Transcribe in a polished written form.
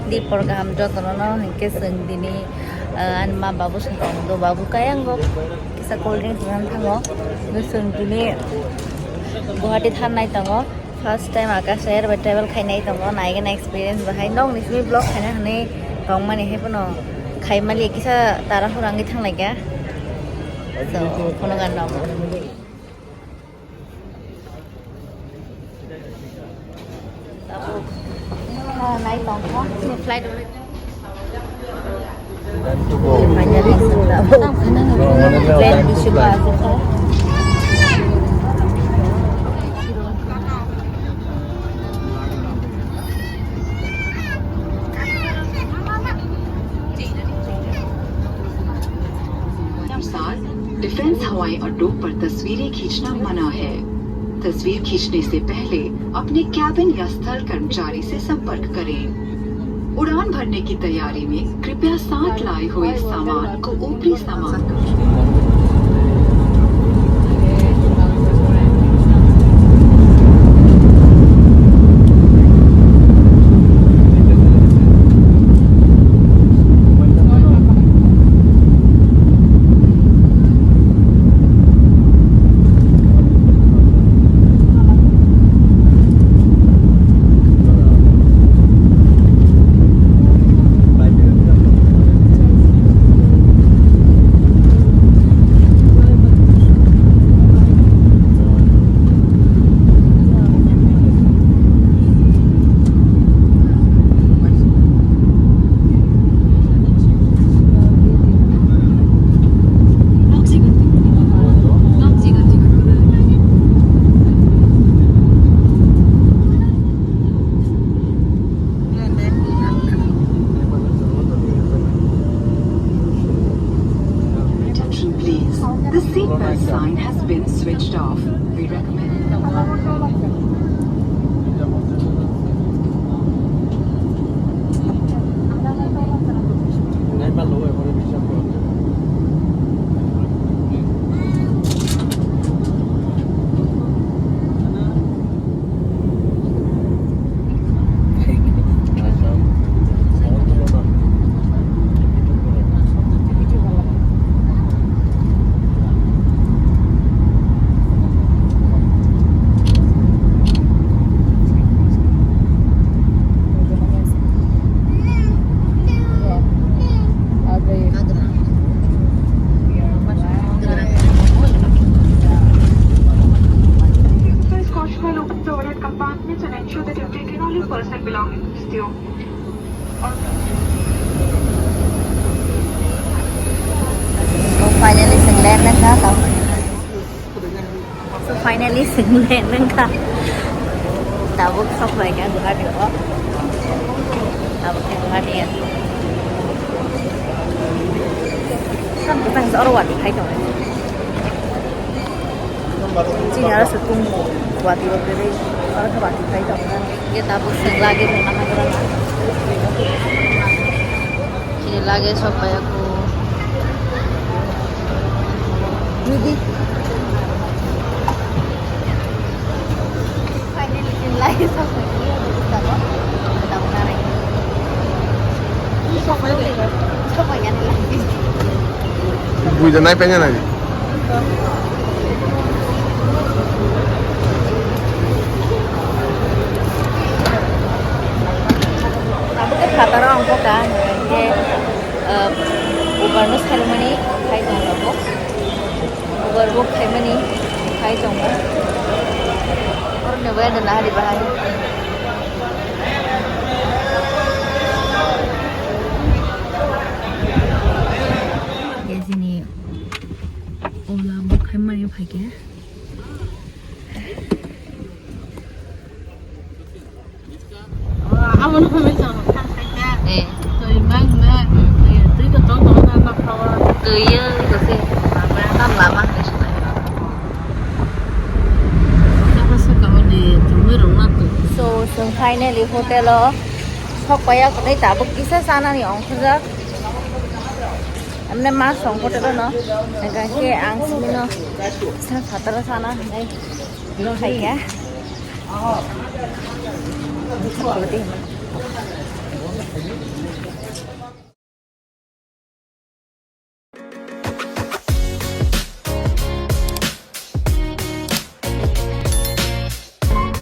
di program jotono no hingke seng dini an ma babu sengkong do babu kayang go kisa cold drink nan thango do seng dini Guwahati thanai tango first time akasher ba travel khainai tango naigena experience bahai nong nismi blog khaina hane rong mani hepono khaimali kisa tara hurangi thanglai ga so kono gan no nai tong ko ni flight finally plan issue ba sa defence हवाई अड्डों पर तस्वीरें खींचना मना है। तस्वीर खींचने से पहले अपने कैबिन या स्थल कर्मचारी से संपर्क करें। उड़ान भरने की तैयारी में कृपया साथ लाए हुए सामान को ऊपरी सामान The seatbelt sign has been switched off. We recommend. Compartments and ensure that you've taken all your personal belongings with you. Finally Singland lang ka tao. So finally Singland lang ka. Tabuk khóc rồi cả Guwahati ko. Tabuk ke Guwahati ya. Kan bukan seorang di hai dong. Chỉ nhớ là sự tung Guwahati vào cái đấy, ở các bạn thấy được không? Cái tabuk sing lagi ng nama orang. Kini lagi sampai aku. Jadi finally kini lagi sampai dia kita kok. Kita menarik. Sampai yang lagi. Ibu jangan naik pengen lagi. Kata orang kok kan, kayak Ubernos Helmani, kai jongga bo, Uberbook Helmani, kai jongga. Orang ni boleh dengar di bahari. Di sini, Ola book Helmani pakai. Amun kami sama. Tôi mang mẹ, tôi có tốn tốn ra mặt thôi. Tôi có thể làm lama di sana. Siapa suka di rumah rumah tuh. So finally hotel lo, sok payah kau tak tabuk kisah sana ni orang kerja. Amne mas song hotel lo no, negara ke angsi no, sana fatar sana, ni, hai ya. Seperti